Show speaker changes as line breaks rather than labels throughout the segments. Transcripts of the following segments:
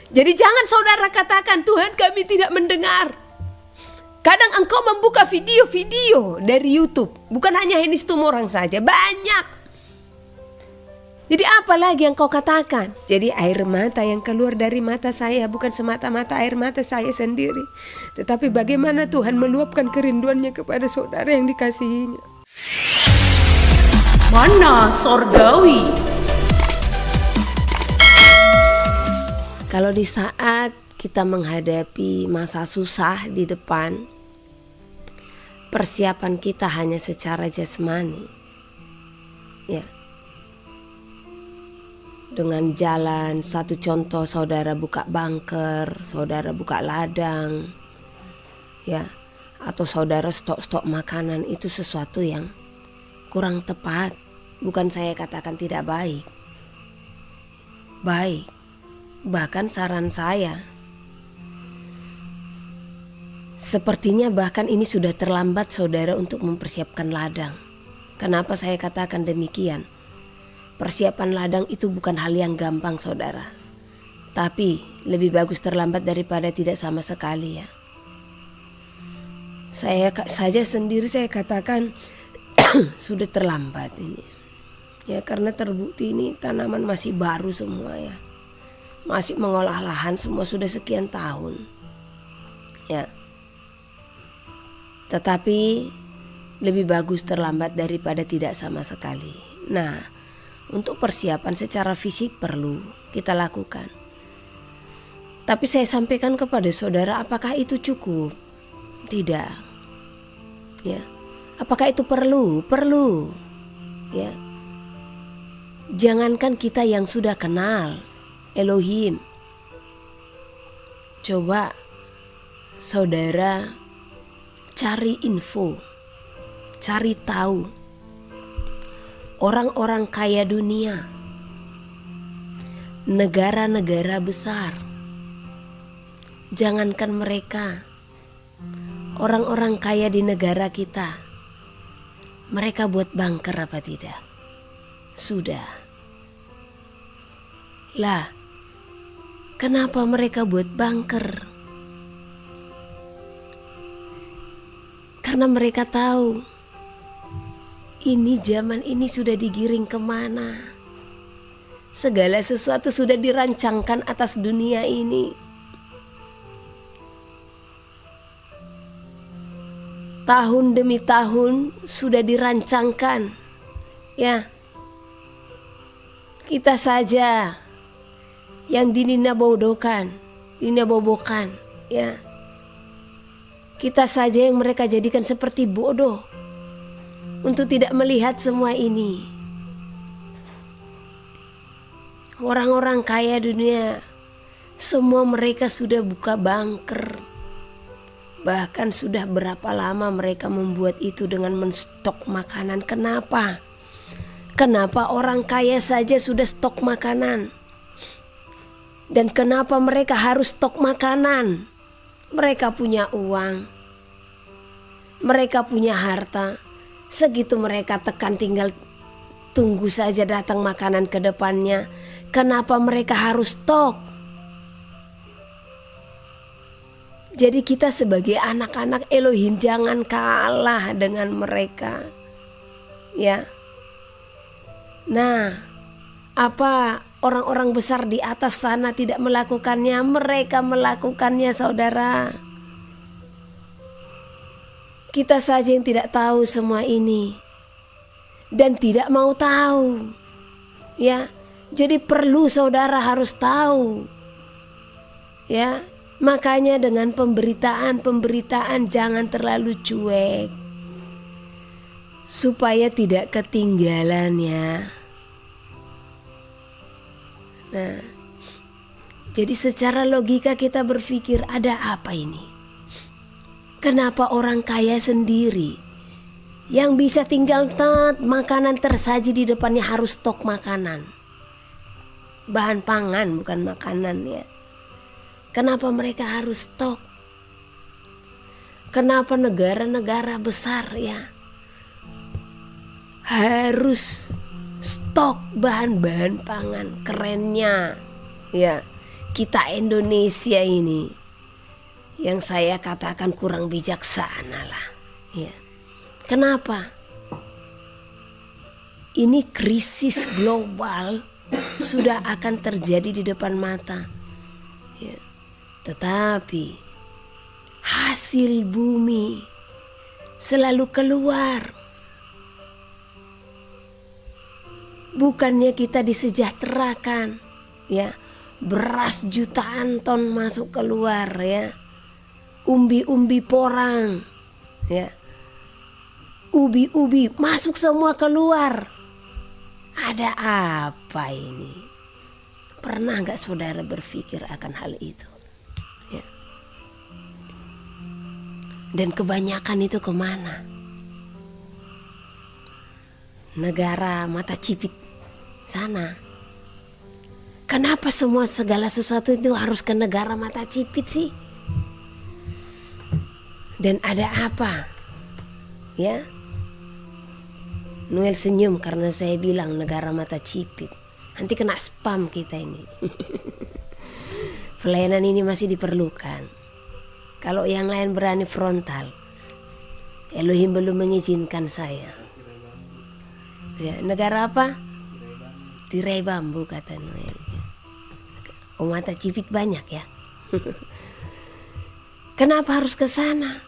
Jadi jangan saudara katakan Tuhan kami tidak mendengar. Kadang engkau membuka video-video dari YouTube, bukan hanya Henny Situmorang saja, banyak. Jadi apa lagi yang kau katakan? Jadi air mata yang keluar dari mata saya bukan semata-mata air mata saya sendiri, tetapi bagaimana Tuhan meluapkan kerinduannya kepada saudara yang dikasihinya.
Mana Sorgawi.
Kalau di saat kita menghadapi masa susah di depan, persiapan kita hanya secara jasmani, ya. Dengan jalan, satu contoh saudara buka bunker, saudara buka ladang, ya, atau saudara stok-stok makanan, itu sesuatu yang kurang tepat. Bukan saya katakan tidak baik, baik. Bahkan saran saya, sepertinya bahkan ini sudah terlambat saudara untuk mempersiapkan ladang. Kenapa saya katakan demikian? Persiapan ladang itu bukan hal yang gampang saudara. Tapi lebih bagus terlambat daripada tidak sama sekali ya. Saya saja sendiri saya katakan sudah terlambat ini. Ya karena terbukti ini tanaman masih baru semua ya. Masih mengolah lahan semua sudah sekian tahun. Ya. Tetapi lebih bagus terlambat daripada tidak sama sekali. Nah, untuk persiapan secara fisik perlu kita lakukan. Tapi saya sampaikan kepada saudara, apakah itu cukup? Tidak. Ya. Apakah itu perlu? Perlu. Ya. Jangankan kita yang sudah kenal Elohim. Coba saudara cari info, cari tahu. Orang-orang kaya dunia, negara-negara besar, jangankan mereka, orang-orang kaya di negara kita, mereka buat bunker apa tidak? Sudah. Lah, kenapa mereka buat bunker? Karena mereka tahu ini zaman ini sudah digiring kemana. Segala sesuatu sudah dirancangkan atas dunia ini. Tahun demi tahun sudah dirancangkan. Ya. Kita saja yang dininabodokan, dinabobokan, ya. Kita saja yang mereka jadikan seperti bodoh untuk tidak melihat semua ini. Orang-orang kaya dunia, semua mereka sudah buka bunker. Bahkan sudah berapa lama mereka membuat itu dengan menstok makanan. Kenapa? Kenapa orang kaya saja sudah stok makanan? Dan kenapa mereka harus stok makanan? Mereka punya uang, mereka punya harta. Segitu mereka tekan tinggal tunggu saja datang makanan ke depannya. Kenapa mereka harus stok? Jadi kita sebagai anak-anak Elohim jangan kalah dengan mereka. Ya. Nah, apa orang-orang besar di atas sana tidak melakukannya? Mereka melakukannya saudara. Kita saja yang tidak tahu semua ini dan tidak mau tahu. Ya, jadi perlu saudara harus tahu. Ya, makanya dengan pemberitaan jangan terlalu cuek. Supaya tidak ketinggalan ya. Nah, jadi secara logika kita berpikir ada apa ini? Kenapa orang kaya sendiri yang bisa tinggal makanan tersaji di depannya harus stok makanan? Bahan pangan bukan makanan ya. Kenapa mereka harus stok? Kenapa negara-negara besar ya harus stok bahan-bahan pangan? Kerennya ya, kita Indonesia ini yang saya katakan kurang bijaksana lah. Ya. Kenapa? Ini krisis global sudah akan terjadi di depan mata. Ya. Tetapi hasil bumi selalu keluar. Bukannya kita disejahterakan, ya. Beras jutaan ton masuk keluar, ya. Umbi-umbi porang, ya. Ubi-ubi masuk semua keluar. Ada apa ini? Pernah gak saudara berpikir akan hal itu? Ya. Dan kebanyakan itu kemana? Negara mata cipit sana. Kenapa segala sesuatu itu harus ke negara mata cipit sih? Dan ada apa? Ya, Noel senyum karena saya bilang negara mata cipit. Nanti kena spam kita ini. Pelayanan ini masih diperlukan. Kalau yang lain berani frontal, Elohim belum mengizinkan saya. Ya, negara apa? Tirai bambu kata Noel. Oh, mata cipit banyak ya. Kenapa harus ke sana?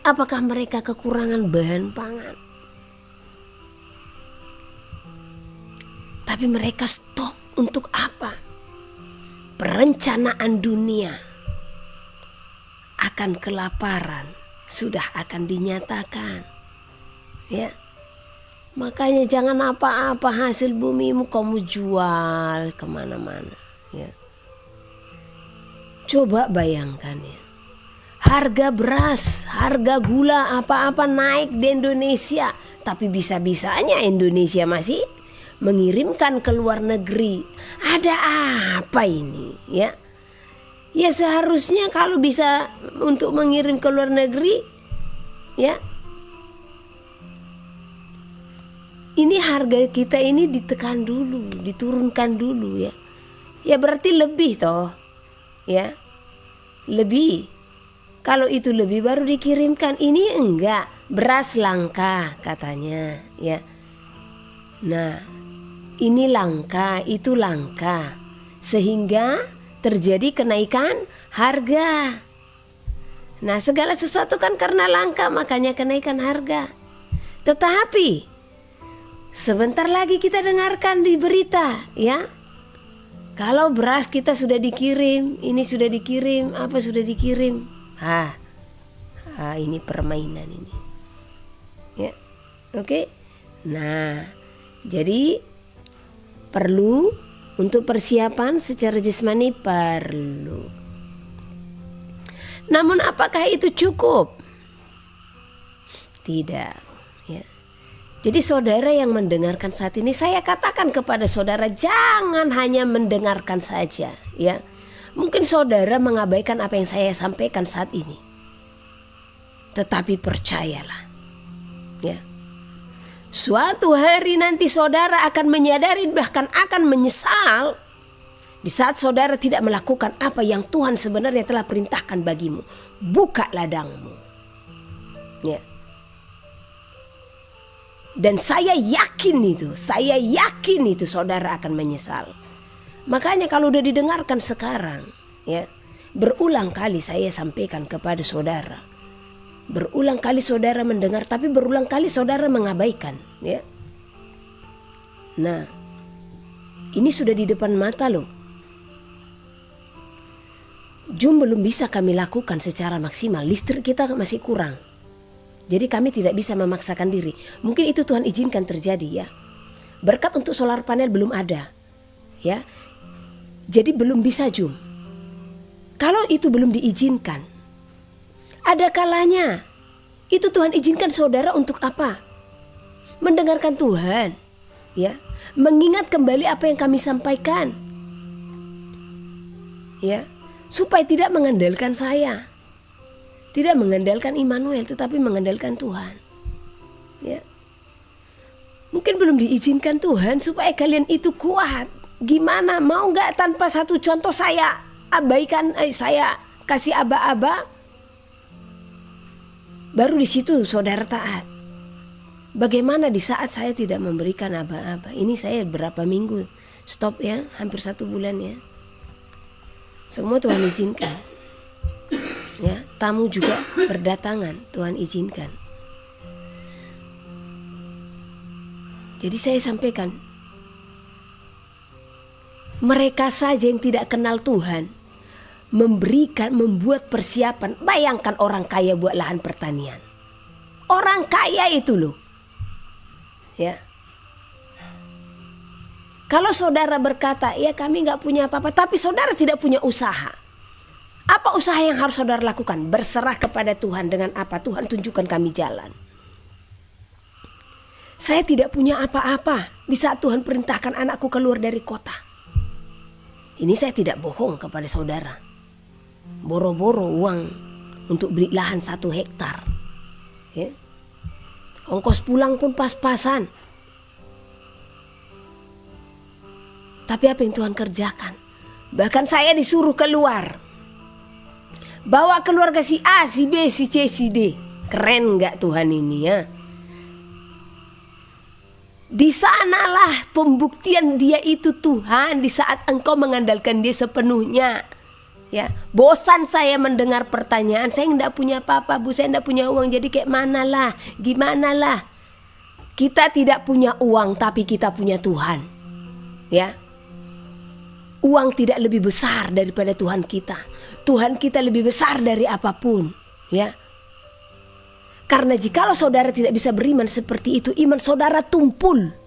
Apakah mereka kekurangan bahan pangan? Tapi mereka stok untuk apa? Perencanaan dunia akan kelaparan sudah akan dinyatakan. Ya. Makanya jangan apa-apa hasil bumimu kamu jual kemana-mana. Ya. Coba bayangkan ya. Harga beras, harga gula apa-apa naik di Indonesia. Tapi bisa-bisanya Indonesia masih mengirimkan ke luar negeri. Ada apa ini ya? Ya seharusnya kalau bisa untuk mengirim ke luar negeri ya. Ini harga kita ini ditekan dulu, diturunkan dulu ya. Ya berarti lebih toh. Ya. Lebih. Kalau itu lebih baru dikirimkan. Ini enggak, beras langka katanya ya. Nah, ini langka, itu langka. Sehingga terjadi kenaikan harga. Nah, segala sesuatu kan karena langka makanya kenaikan harga. Tetapi sebentar lagi kita dengarkan di berita ya. Kalau beras kita sudah dikirim, ini sudah dikirim, apa sudah dikirim. Ini permainan ini. Ya. Oke. Nah, jadi perlu untuk persiapan secara jasmani perlu. Namun apakah itu cukup? Tidak, ya. Jadi saudara yang mendengarkan saat ini, saya katakan kepada saudara jangan hanya mendengarkan saja, ya. Mungkin saudara mengabaikan apa yang saya sampaikan saat ini. Tetapi percayalah, ya. Suatu hari nanti saudara akan menyadari bahkan akan menyesal di saat saudara tidak melakukan apa yang Tuhan sebenarnya telah perintahkan bagimu. Buka ladangmu. Ya. Dan saya yakin itu saudara akan menyesal. Makanya kalau udah didengarkan sekarang, ya, berulang kali saya sampaikan kepada saudara. Berulang kali saudara mendengar, tapi berulang kali saudara mengabaikan, ya. Nah, ini sudah di depan mata loh. Jum belum bisa kami lakukan secara maksimal, listrik kita masih kurang. Jadi kami tidak bisa memaksakan diri. Mungkin itu Tuhan izinkan terjadi ya. Berkat untuk solar panel belum ada, ya. Jadi belum bisa Jum. Kalau itu belum diizinkan, ada kalanya itu Tuhan izinkan saudara untuk apa? Mendengarkan Tuhan, ya, mengingat kembali apa yang kami sampaikan, ya, supaya tidak mengandalkan saya, tidak mengandalkan Immanuel, tetapi mengandalkan Tuhan, ya. Mungkin belum diizinkan Tuhan supaya kalian itu kuat. Gimana? Mau nggak tanpa satu contoh saya? abaikan, saya kasih aba-aba, baru di situ saudara taat. Bagaimana di saat saya tidak memberikan aba-aba? Ini saya berapa minggu stop ya, hampir 1 bulan ya. Semua Tuhan izinkan. Ya, tamu juga berdatangan, Tuhan izinkan. Jadi saya sampaikan, mereka saja yang tidak kenal Tuhan membuat persiapan. Bayangkan orang kaya buat lahan pertanian. Orang kaya itu loh. Ya. Kalau saudara berkata, ya kami gak punya apa-apa, tapi saudara tidak punya usaha. Apa usaha yang harus saudara lakukan? Berserah kepada Tuhan. Dengan apa? Tuhan tunjukkan kami jalan. Saya tidak punya apa-apa di saat Tuhan perintahkan anakku keluar dari kota. Ini saya tidak bohong kepada saudara. Boro-boro uang untuk beli lahan 1 hektar. Ya. Ongkos pulang pun pas-pasan. Tapi apa yang Tuhan kerjakan? Bahkan saya disuruh keluar. Bawa keluarga si A, si B, si C, si D. Keren gak Tuhan ini ya? Di sanalah pembuktian dia itu Tuhan, di saat engkau mengandalkan dia sepenuhnya. Ya, bosan saya mendengar pertanyaan, saya enggak punya apa-apa Bu, saya enggak punya uang, jadi kayak mana lah, gimana lah. Kita tidak punya uang tapi kita punya Tuhan. Ya. Uang tidak lebih besar daripada Tuhan kita. Tuhan kita lebih besar dari apapun, ya. Karena jikalau saudara tidak bisa beriman seperti itu, iman saudara tumpul.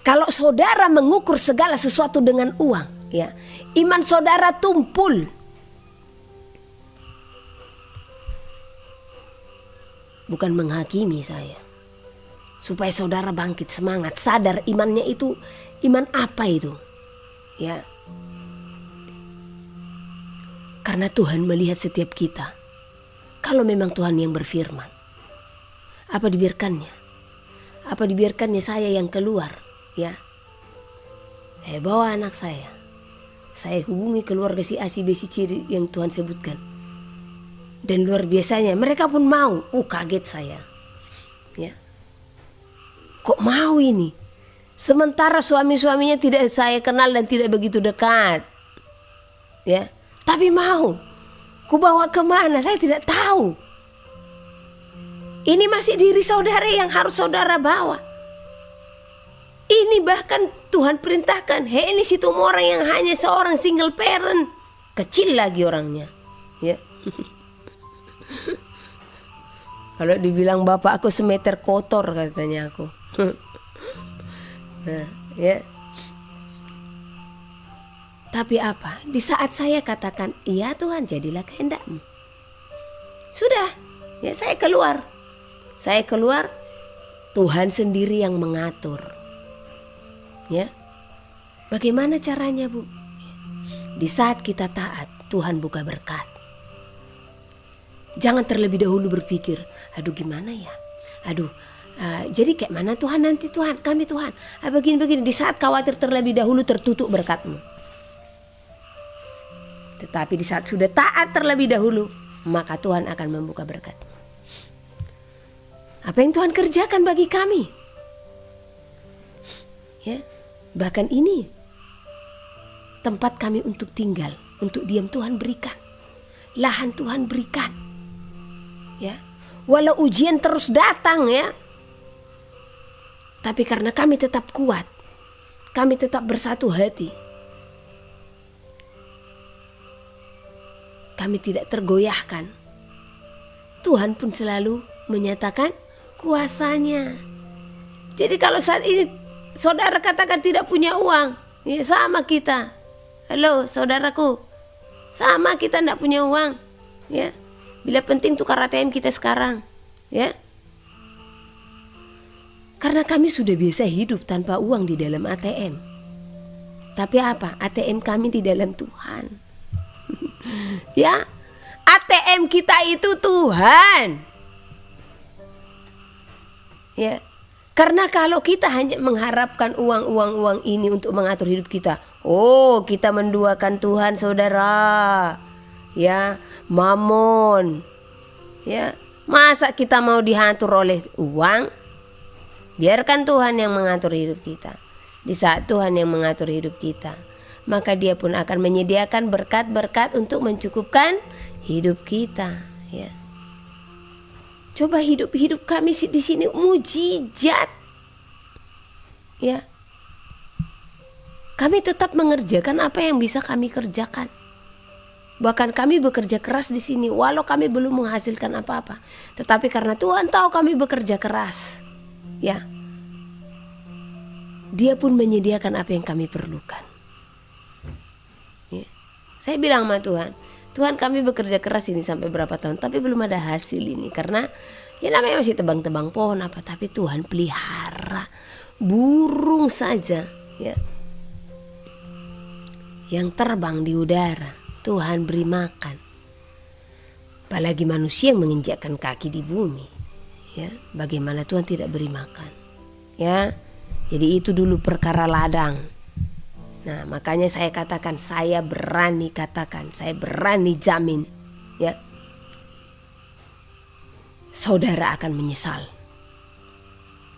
Kalau saudara mengukur segala sesuatu dengan uang, ya, iman saudara tumpul. Bukan menghakimi saya. Supaya saudara bangkit semangat, sadar imannya itu iman apa itu, ya. Karena Tuhan melihat setiap kita. Kalau memang Tuhan yang berfirman, apa dibiarkannya? Apa dibiarkannya saya yang keluar? Ya, saya bawa anak saya hubungi keluarga si A, si B, si C yang Tuhan sebutkan, dan luar biasanya mereka pun mau. Kaget saya, ya, kok mau ini? Sementara suami-suaminya tidak saya kenal dan tidak begitu dekat, ya, tapi mau. Ku bawa kemana? Saya tidak tahu. Ini masih diri saudara yang harus saudara bawa. Ini bahkan Tuhan perintahkan, ini situ orang yang hanya seorang single parent, kecil lagi orangnya, ya. Kalau dibilang bapak aku semeter kotor katanya aku. Nah, ya. Tapi apa? Di saat saya katakan, iya Tuhan, jadilah kehendak-Mu. Sudah, ya saya keluar. Saya keluar, Tuhan sendiri yang mengatur. Ya, bagaimana caranya Bu? Di saat kita taat, Tuhan buka berkat. Jangan terlebih dahulu berpikir, aduh gimana ya? Aduh, jadi kayak mana Tuhan nanti Tuhan, kami Tuhan. Begini-begini, di saat khawatir terlebih dahulu tertutup berkat-Mu. Tetapi di saat sudah taat terlebih dahulu, maka Tuhan akan membuka berkat-Mu. Apa yang Tuhan kerjakan bagi kami? Ya, bahkan ini tempat kami untuk tinggal, untuk diam Tuhan berikan, lahan Tuhan berikan, ya. Walau ujian terus datang, ya, tapi karena kami tetap kuat, kami tetap bersatu hati, kami tidak tergoyahkan. Tuhan pun selalu menyatakan kuasanya. Jadi kalau saat ini saudara katakan tidak punya uang, ya sama kita. Halo saudaraku, sama kita tidak punya uang, ya. Bila penting tukar ATM kita sekarang, ya. Karena kami sudah biasa hidup tanpa uang di dalam ATM. Tapi apa? ATM kami di dalam Tuhan. Ya, ATM kita itu Tuhan. Ya. Karena kalau kita hanya mengharapkan uang ini untuk mengatur hidup kita, Oh, kita menduakan Tuhan, saudara. Ya, mamon. Ya, masa kita mau diatur oleh uang? Biarkan Tuhan yang mengatur hidup kita. Di saat Tuhan yang mengatur hidup kita, maka Dia pun akan menyediakan berkat-berkat untuk mencukupkan hidup kita. Ya. Coba hidup kami di sini mujizat. Ya. Kami tetap mengerjakan apa yang bisa kami kerjakan. Bahkan kami bekerja keras di sini walau kami belum menghasilkan apa-apa. Tetapi karena Tuhan tahu kami bekerja keras, ya, Dia pun menyediakan apa yang kami perlukan. Ya. Saya bilang sama Tuhan, Tuhan kami bekerja keras ini sampai berapa tahun, tapi belum ada hasil ini. Karena ya namanya masih tebang-tebang pohon apa, tapi Tuhan pelihara burung saja, ya, yang terbang di udara. Tuhan beri makan. Apalagi manusia yang menginjakkan kaki di bumi, ya, bagaimana Tuhan tidak beri makan, ya. Jadi itu dulu perkara ladang. Nah, makanya saya katakan, saya berani katakan, saya berani jamin, ya, saudara akan menyesal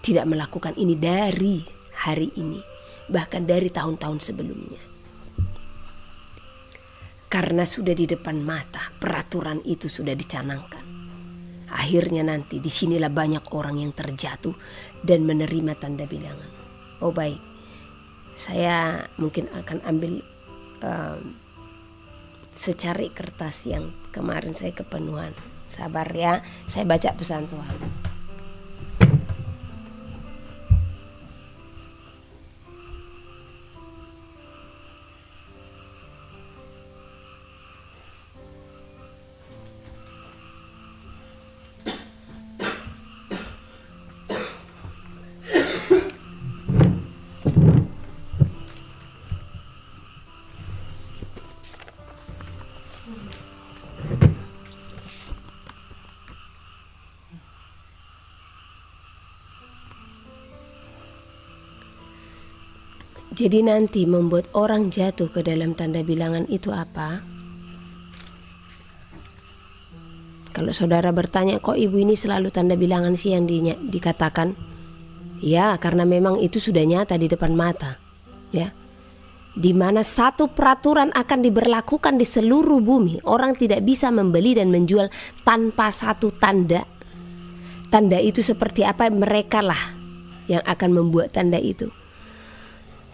tidak melakukan ini dari hari ini, bahkan dari tahun-tahun sebelumnya. Karena sudah di depan mata, peraturan itu sudah dicanangkan. Akhirnya nanti disinilah banyak orang yang terjatuh dan menerima tanda bilangan. Oh baik, saya mungkin akan ambil secari kertas yang kemarin saya kepenuhan. Sabar ya, saya baca pesan Tuhan. Jadi nanti membuat orang jatuh ke dalam tanda bilangan itu apa? Kalau saudara bertanya, kok ibu ini selalu tanda bilangan sih yang dikatakan? Ya, karena memang itu sudah nyata di depan mata, ya. Di mana satu peraturan akan diberlakukan di seluruh bumi. Orang tidak bisa membeli dan menjual tanpa satu tanda. Tanda itu seperti apa? Mereka lah yang akan membuat tanda itu.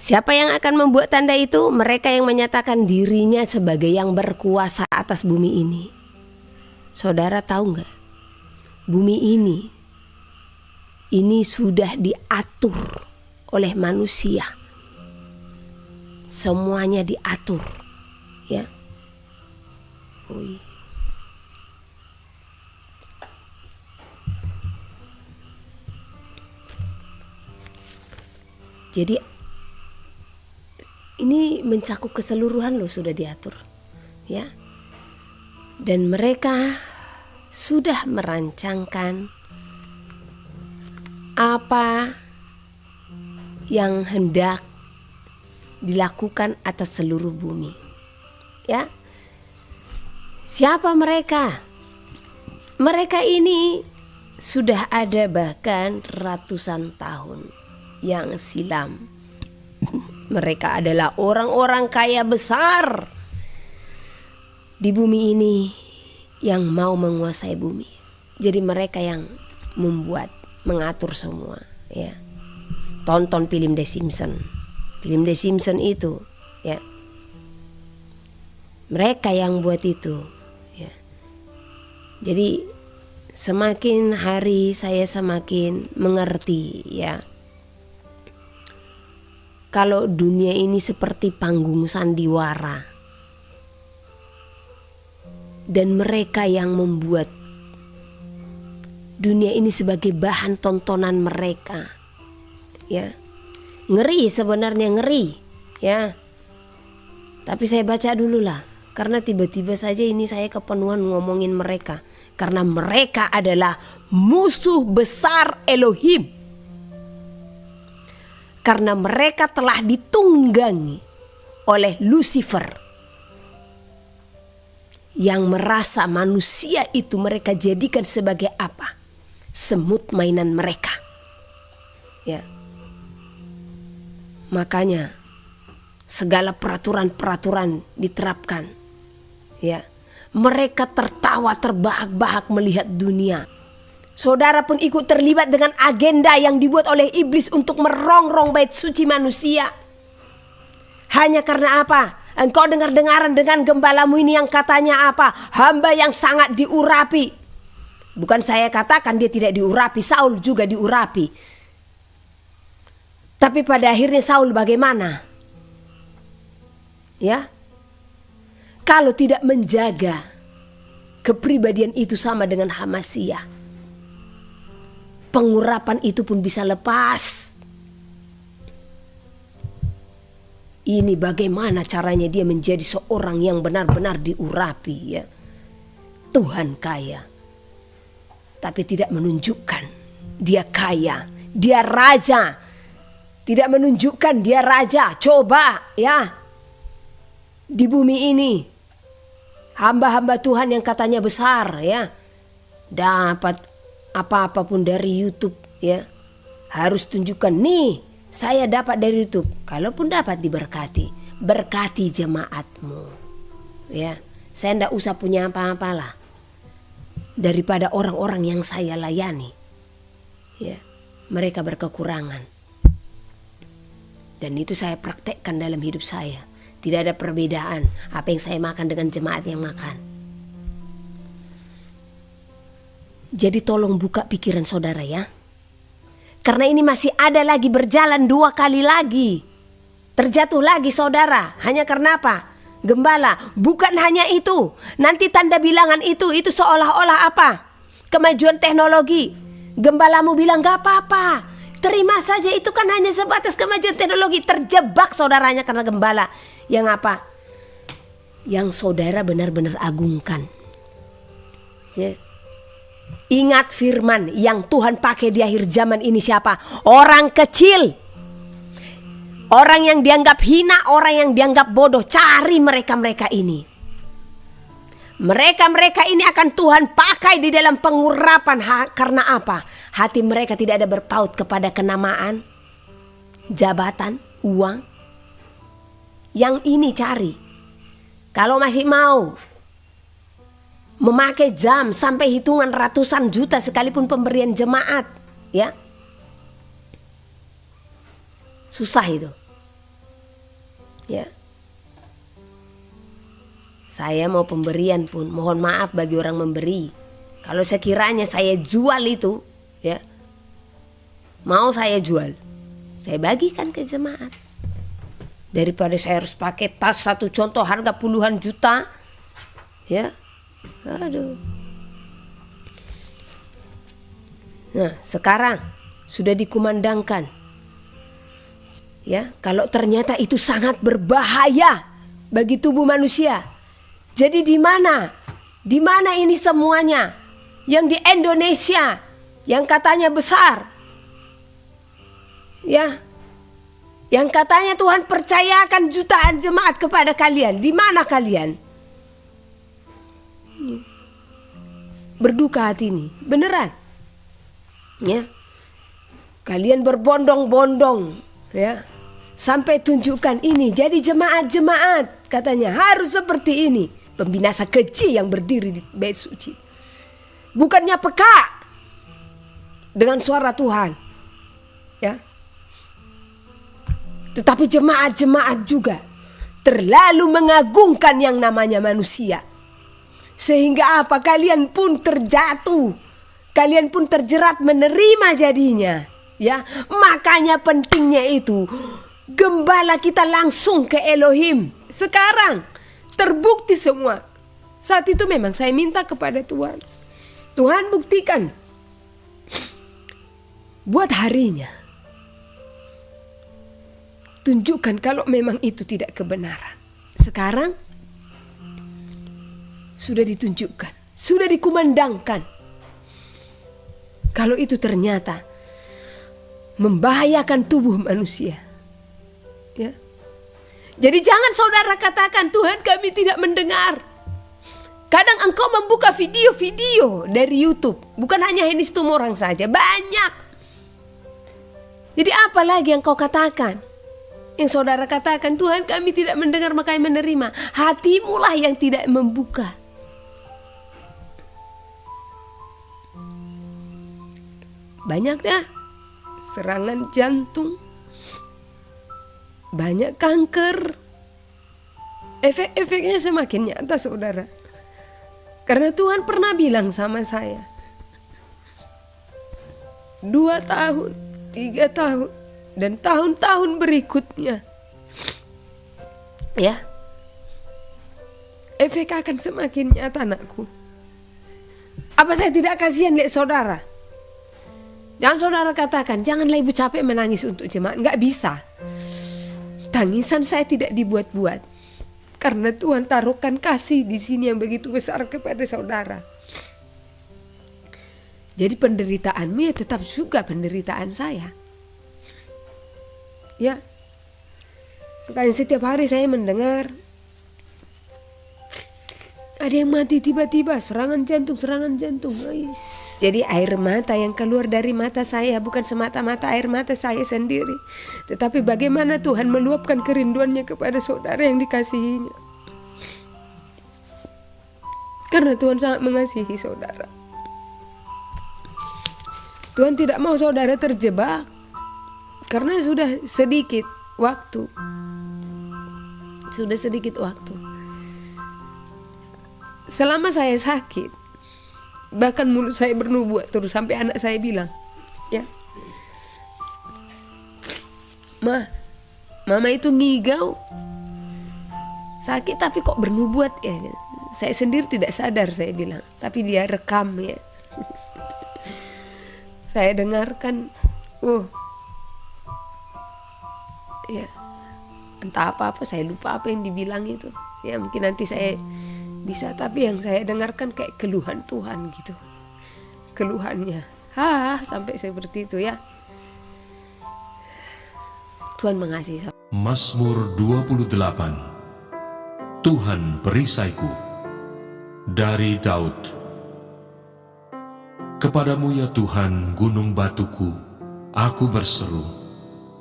Siapa yang akan membuat tanda itu? Mereka yang menyatakan dirinya sebagai yang berkuasa atas bumi ini. Saudara tahu nggak? Bumi ini sudah diatur oleh manusia. Semuanya diatur, ya. Jadi ini mencakup keseluruhan loh, sudah diatur, ya. Dan mereka sudah merancangkan apa yang hendak dilakukan atas seluruh bumi, ya. Siapa mereka? Mereka ini sudah ada bahkan ratusan tahun yang silam. Mereka adalah orang-orang kaya besar di bumi ini yang mau menguasai bumi. Jadi mereka yang mengatur semua, ya. Tonton film The Simpsons. Film The Simpsons itu, ya. Mereka yang buat itu, ya. Jadi semakin hari saya semakin mengerti, ya. Kalau dunia ini seperti panggung sandiwara, dan mereka yang membuat dunia ini sebagai bahan tontonan mereka, ya. Ngeri, sebenarnya ngeri, ya. Tapi saya baca dulu lah, karena tiba-tiba saja ini saya kepenuhan ngomongin mereka, karena mereka adalah musuh besar Elohim. Karena mereka telah ditunggangi oleh Lucifer, yang merasa manusia itu mereka jadikan sebagai apa? Semut mainan mereka. Ya. Makanya segala peraturan-peraturan diterapkan. Ya. Mereka tertawa terbahak-bahak melihat dunia. Saudara pun ikut terlibat dengan agenda yang dibuat oleh iblis untuk merongrong bait suci manusia. Hanya karena apa? Engkau dengar-dengaran dengan gembalamu ini yang katanya apa? Hamba yang sangat diurapi. Bukan saya katakan dia tidak diurapi, Saul juga diurapi. Tapi pada akhirnya Saul bagaimana? Ya. Kalau tidak menjaga kepribadian itu sama dengan Hamasia, pengurapan itu pun bisa lepas. Ini bagaimana caranya dia menjadi seorang yang benar-benar diurapi, ya. Tuhan kaya, tapi tidak menunjukkan dia kaya, dia raja. Tidak menunjukkan dia raja. Coba ya, di bumi ini hamba-hamba Tuhan yang katanya besar, ya, dapat apa-apa pun dari YouTube, ya, harus tunjukkan nih saya dapat dari YouTube. Kalaupun dapat diberkati, berkati jemaatmu, ya. Saya tidak usah punya apa-apalah daripada orang-orang yang saya layani, ya. Mereka berkekurangan, dan itu saya praktekkan dalam hidup saya. Tidak ada perbedaan apa yang saya makan dengan jemaat yang makan. Jadi tolong buka pikiran saudara, ya. Karena ini masih ada lagi berjalan 2 kali lagi. Terjatuh lagi saudara. Hanya karena apa? Gembala. Bukan hanya itu. Nanti tanda bilangan itu seolah-olah apa? Kemajuan teknologi. Gembalamu bilang gak apa-apa, terima saja, itu kan hanya sebatas kemajuan teknologi. Terjebak saudaranya karena gembala. Yang apa? Yang saudara benar-benar agungkan, ya. Ingat firman yang Tuhan pakai di akhir zaman ini siapa? Orang kecil. Orang yang dianggap hina, orang yang dianggap bodoh. Cari mereka-mereka ini. Mereka-mereka ini akan Tuhan pakai di dalam pengurapan. Karena apa? Hati mereka tidak ada berpaut kepada kenamaan, jabatan, uang. Yang ini cari. Kalau masih mau memakai jam sampai hitungan ratusan juta sekalipun pemberian jemaat, ya, susah itu, ya. Saya mau pemberian pun mohon maaf bagi orang memberi. Kalau sekiranya saya jual itu, ya, mau saya jual, saya bagikan ke jemaat. Daripada saya harus pakai tas, satu contoh harga puluhan juta, ya. Aduh. Nah, sekarang sudah dikumandangkan, ya, kalau ternyata itu sangat berbahaya bagi tubuh manusia. Jadi di mana? Di mana ini semuanya? Yang di Indonesia yang katanya besar, ya, yang katanya Tuhan percayakan jutaan jemaat kepada kalian. Di mana kalian? Berduka hati ini, beneran, ya. Kalian berbondong-bondong, ya, sampai tunjukkan ini jadi jemaat-jemaat, katanya harus seperti ini. Pembinasa keji yang berdiri di bait suci, bukannya peka dengan suara Tuhan, ya, tetapi jemaat-jemaat juga terlalu mengagungkan yang namanya manusia. Sehingga apa? Kalian pun terjatuh, kalian pun terjerat menerima jadinya, ya. Makanya pentingnya itu gembala kita langsung ke Elohim. Sekarang terbukti semua. Saat itu memang saya minta kepada Tuhan, Tuhan buktikan buat harinya, tunjukkan kalau memang itu tidak kebenaran. Sekarang sudah ditunjukkan, sudah dikumandangkan. Kalau itu ternyata membahayakan tubuh manusia, ya, Jadi jangan saudara katakan, Tuhan kami tidak mendengar. Kadang engkau membuka video-video dari YouTube, bukan hanya Hennis Tumorang saja, banyak. Jadi apa lagi yang kau katakan? Yang saudara katakan, Tuhan kami tidak mendengar makanya menerima. Hatimulah yang tidak membuka. Banyaknya serangan jantung, banyak kanker. Efek-efeknya semakin nyata saudara. Karena Tuhan pernah bilang sama saya, 2 tahun, 3 tahun, dan tahun-tahun berikutnya, ya, efek akan semakin nyata anakku. Apa saya tidak kasihan lihat saudara? Jangan saudara katakan, janganlah ibu capek menangis untuk jemaat. Enggak bisa. Tangisan saya tidak dibuat-buat. Karena Tuhan taruhkan kasih di sini yang begitu besar kepada saudara. Jadi penderitaanmu ya tetap juga penderitaan saya. Ya. Makanya setiap hari saya mendengar ada yang mati tiba-tiba, serangan jantung. Jadi air mata yang keluar dari mata saya bukan semata-mata air mata saya sendiri, tetapi bagaimana Tuhan meluapkan kerinduannya kepada saudara yang dikasihinya. Karena Tuhan sangat mengasihi saudara. Tuhan tidak mau saudara terjebak, karena sudah sedikit waktu. Selama saya sakit, bahkan mulut saya bernubuat terus sampai anak saya bilang, ya, Mama itu ngigau, sakit tapi kok bernubuat ya. Saya sendiri tidak sadar saya bilang, tapi dia rekam ya. Saya dengarkan, ya, entah apa-apa, saya lupa apa yang dibilang itu. Ya mungkin nanti saya bisa, tapi yang saya dengarkan kayak keluhan Tuhan gitu. Keluhannya, sampai seperti itu ya. Tuhan mengasihi.
Mazmur 28. Tuhan perisaiku. Dari Daud. Kepadamu ya Tuhan, gunung batuku, aku berseru.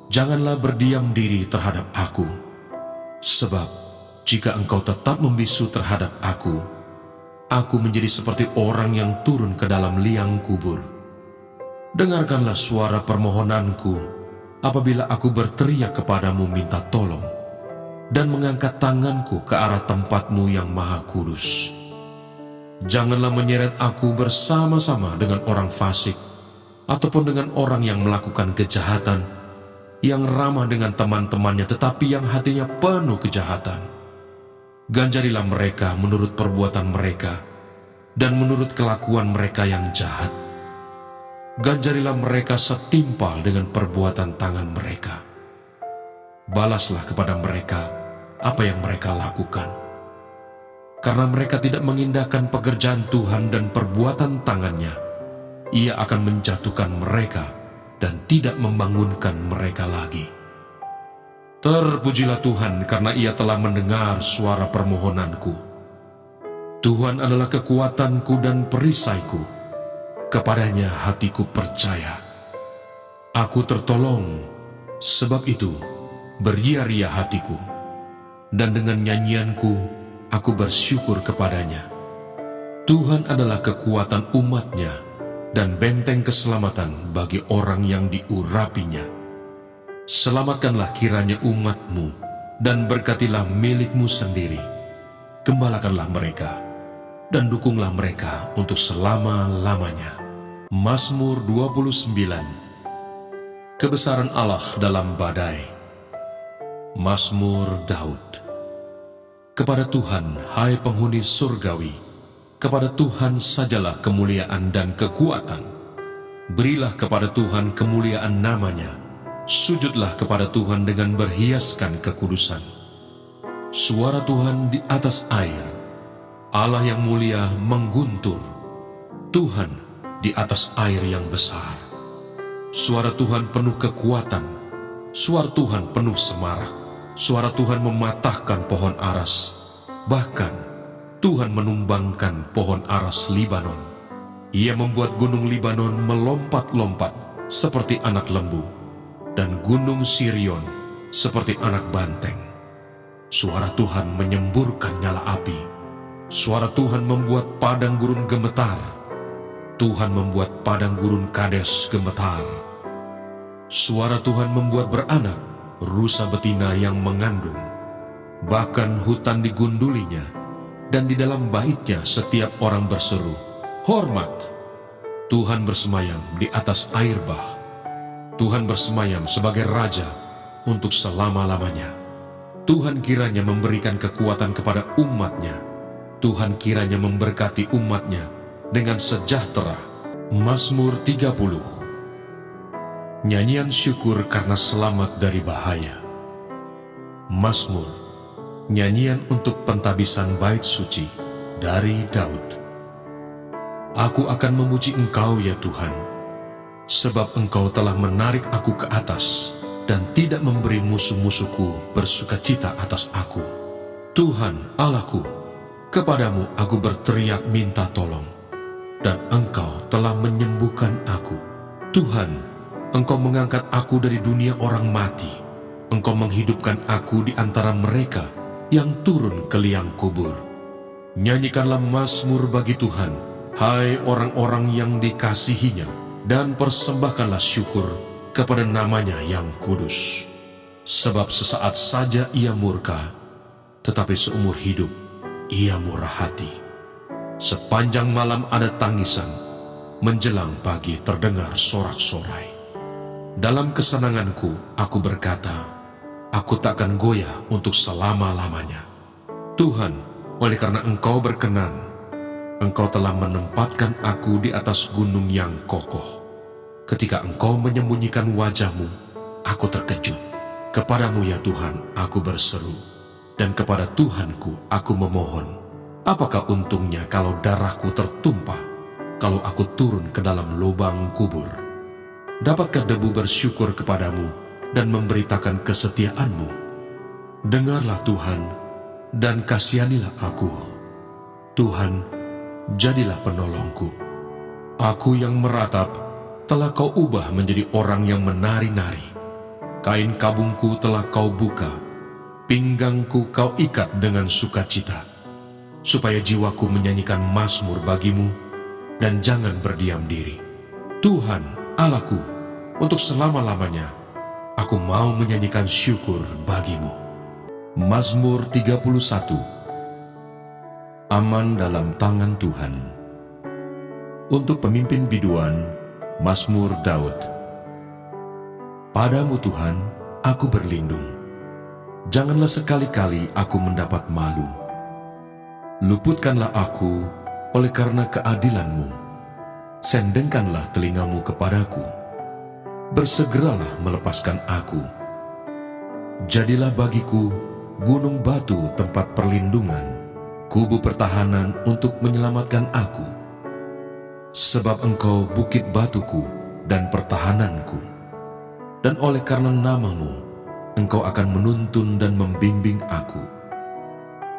Janganlah berdiam diri terhadap aku. Sebab jika engkau tetap membisu terhadap aku menjadi seperti orang yang turun ke dalam liang kubur. Dengarkanlah suara permohonanku apabila aku berteriak kepadamu minta tolong, dan mengangkat tanganku ke arah tempat-Mu yang maha kudus. Janganlah menyeret aku bersama-sama dengan orang fasik, ataupun dengan orang yang melakukan kejahatan, yang ramah dengan teman-temannya tetapi yang hatinya penuh kejahatan. Ganjarilah mereka menurut perbuatan mereka, dan menurut kelakuan mereka yang jahat. Ganjarilah mereka setimpal dengan perbuatan tangan mereka. Balaslah kepada mereka apa yang mereka lakukan. Karena mereka tidak mengindahkan pekerjaan Tuhan dan perbuatan tangannya, Ia akan menjatuhkan mereka dan tidak membangunkan mereka lagi. Terpujilah Tuhan karena Ia telah mendengar suara permohonanku. Tuhan adalah kekuatanku dan perisaiku. Kepadanya hatiku percaya. Aku tertolong, sebab itu beria-ria hatiku. Dan dengan nyanyianku, aku bersyukur kepadanya. Tuhan adalah kekuatan umat-Nya dan benteng keselamatan bagi orang yang diurapinya. Selamatkanlah kiranya umat-Mu dan berkatilah milik-Mu sendiri. Gembalakanlah mereka dan dukunglah mereka untuk selama-lamanya. Mazmur 29. Kebesaran Allah dalam badai. Mazmur Daud. Kepada Tuhan, hai penghuni surgawi, kepada Tuhan sajalah kemuliaan dan kekuatan. Berilah kepada Tuhan kemuliaan namanya. Sujudlah kepada Tuhan dengan berhiaskan kekudusan. Suara Tuhan di atas air. Allah yang mulia mengguntur. Tuhan di atas air yang besar. Suara Tuhan penuh kekuatan. Suara Tuhan penuh semarak. suara Tuhan mematahkan pohon aras. Bahkan Tuhan menumbangkan pohon aras Libanon. Ia membuat gunung Libanon melompat-lompat seperti anak lembu, dan gunung Sirion seperti anak banteng. Suara Tuhan menyemburkan nyala api. Suara Tuhan membuat padang gurun gemetar. Tuhan membuat padang gurun Kades gemetar. Suara Tuhan membuat beranak rusa betina yang mengandung. Bahkan hutan digundulinya, dan di dalam baitnya setiap orang berseru, "Hormat!" Tuhan bersemayam di atas air bah. Tuhan bersemayam sebagai Raja untuk selama-lamanya. Tuhan kiranya memberikan kekuatan kepada umat-Nya. Tuhan kiranya memberkati umat-Nya dengan sejahtera. Mazmur 30. Nyanyian syukur karena selamat dari bahaya. Mazmur, nyanyian untuk pentabisan bait suci dari Daud. Aku akan memuji Engkau ya Tuhan, sebab Engkau telah menarik aku ke atas dan tidak memberi musuh-musuhku bersukacita atas aku. Tuhan Allahku, kepadamu aku berteriak minta tolong, dan Engkau telah menyembuhkan aku. Tuhan, Engkau mengangkat aku dari dunia orang mati. Engkau menghidupkan aku di antara mereka yang turun ke liang kubur. Nyanyikanlah mazmur bagi Tuhan, hai orang-orang yang dikasihinya, dan persembahkanlah syukur kepada namanya yang kudus. Sebab sesaat saja ia murka, tetapi seumur hidup ia murah hati. Sepanjang malam ada tangisan, menjelang pagi terdengar sorak-sorai. Dalam kesenanganku aku berkata, aku takkan goyah untuk selama-lamanya. Tuhan, oleh karena Engkau berkenan, Engkau telah menempatkan aku di atas gunung yang kokoh. Ketika Engkau menyembunyikan wajah-Mu, aku terkejut. Kepadamu ya Tuhan aku berseru, dan kepada Tuhanku aku memohon. Apakah untungnya kalau darahku tertumpah, kalau aku turun ke dalam lubang kubur? Dapatkah debu bersyukur kepadamu dan memberitakan kesetiaan-Mu? Dengarlah Tuhan, dan kasihanilah aku. Tuhan, jadilah penolongku. Aku yang meratap, telah Kau ubah menjadi orang yang menari-nari. Kain kabungku telah Kau buka, pinggangku Kau ikat dengan sukacita, supaya jiwaku menyanyikan mazmur bagi-Mu, dan jangan berdiam diri. Tuhan, Allahku, untuk selama-lamanya, aku mau menyanyikan syukur bagi-Mu. Mazmur 31. Aman dalam tangan Tuhan. Untuk pemimpin biduan, Mazmur Daud. Padamu Tuhan, aku berlindung. Janganlah sekali-kali aku mendapat malu. Luputkanlah aku oleh karena keadilan-Mu. Sendengkanlah telingamu kepadaku. Bersegeralah melepaskan aku. Jadilah bagiku gunung batu tempat perlindungan, kubu pertahanan untuk menyelamatkan aku. Sebab Engkau bukit batuku dan pertahananku, dan oleh karena nama-Mu, Engkau akan menuntun dan membimbing aku.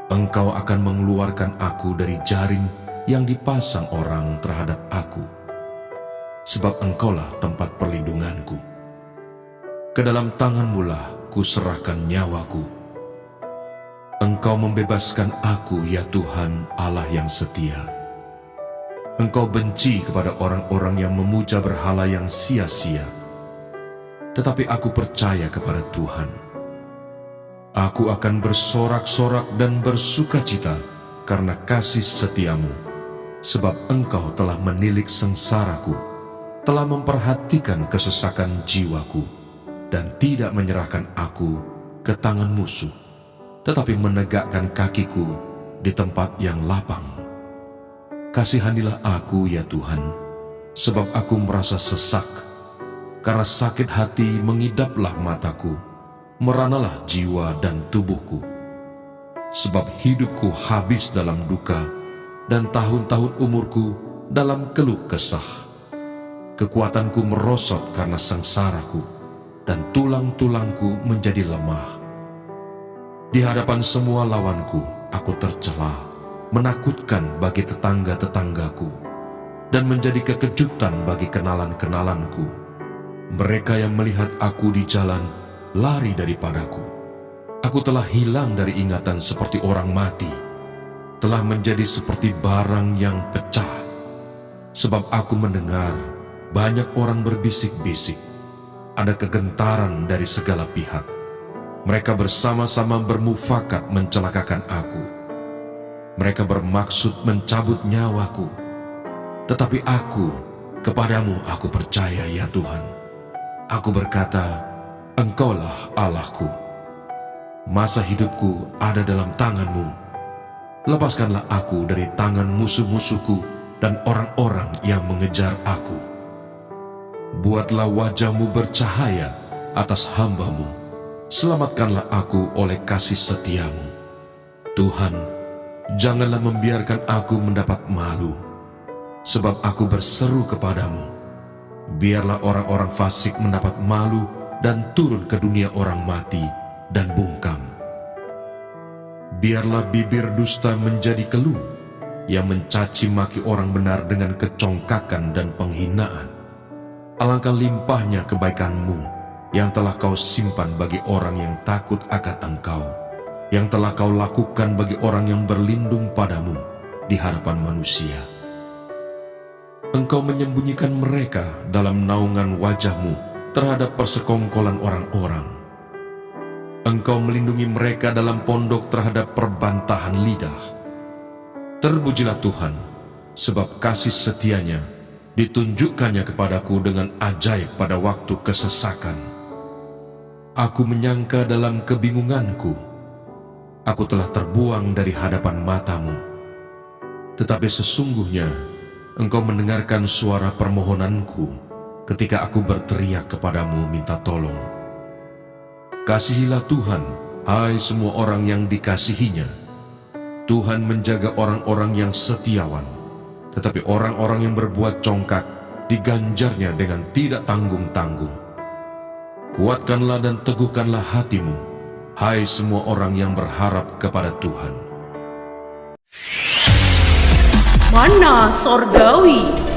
Engkau akan mengeluarkan aku dari jaring yang dipasang orang terhadap aku. Sebab Engkaulah tempat perlindunganku. Ke dalam tangan-Mu lah kuserahkan nyawaku. Engkau membebaskan aku ya Tuhan Allah yang setia. Engkau benci kepada orang-orang yang memuja berhala yang sia-sia. Tetapi aku percaya kepada Tuhan. Aku akan bersorak-sorak dan bersukacita karena kasih setia-Mu. Sebab Engkau telah menilik sengsaraku, telah memperhatikan kesesakan jiwaku, dan tidak menyerahkan aku ke tangan musuh, tetapi menegakkan kakiku di tempat yang lapang. Kasihanilah aku ya Tuhan, sebab aku merasa sesak. Karena sakit hati mengidaplah mataku, meranalah jiwa dan tubuhku. Sebab hidupku habis dalam duka, dan tahun-tahun umurku dalam keluh kesah. Kekuatanku merosot karena sengsaraku, dan tulang-tulangku menjadi lemah. Di hadapan semua lawanku, aku tercela, menakutkan bagi tetangga-tetanggaku, dan menjadi kekejutan bagi kenalan-kenalanku. Mereka yang melihat aku di jalan lari daripadaku. Aku telah hilang dari ingatan seperti orang mati, telah menjadi seperti barang yang pecah. Sebab aku mendengar banyak orang berbisik-bisik, ada kegentaran dari segala pihak. Mereka bersama-sama bermufakat mencelakakan aku. Mereka bermaksud mencabut nyawaku. Tetapi aku, kepadamu aku percaya ya Tuhan. Aku berkata, Engkaulah Allahku. Masa hidupku ada dalam tangan-Mu. Lepaskanlah aku dari tangan musuh-musuhku dan orang-orang yang mengejar aku. Buatlah wajah-Mu bercahaya atas hamba-Mu. Selamatkanlah aku oleh kasih setia-Mu. Tuhan, janganlah membiarkan aku mendapat malu, sebab aku berseru kepadamu. Biarlah orang-orang fasik mendapat malu dan turun ke dunia orang mati dan bungkam. Biarlah bibir dusta menjadi keluh, yang mencaci maki orang benar dengan kecongkakan dan penghinaan. Alangkah limpahnya kebaikan-Mu yang telah Kau simpan bagi orang yang takut akan Engkau, yang telah Kau lakukan bagi orang yang berlindung padamu di hadapan manusia. Engkau menyembunyikan mereka dalam naungan wajah-Mu terhadap persekongkolan orang-orang. Engkau melindungi mereka dalam pondok terhadap perbantahan lidah. Terpujilah Tuhan, sebab kasih setia-Nya ditunjukkannya kepadaku dengan ajaib pada waktu kesesakan. Aku menyangka dalam kebingunganku, aku telah terbuang dari hadapan mata-Mu. Tetapi sesungguhnya Engkau mendengarkan suara permohonanku ketika aku berteriak kepadamu minta tolong. Kasihilah Tuhan, hai semua orang yang dikasihinya. Tuhan menjaga orang-orang yang setiawan, tetapi orang-orang yang berbuat congkak diganjarnya dengan tidak tanggung-tanggung. Kuatkanlah dan teguhkanlah hatimu, hai semua orang yang berharap kepada Tuhan.
Mana Sorgawi.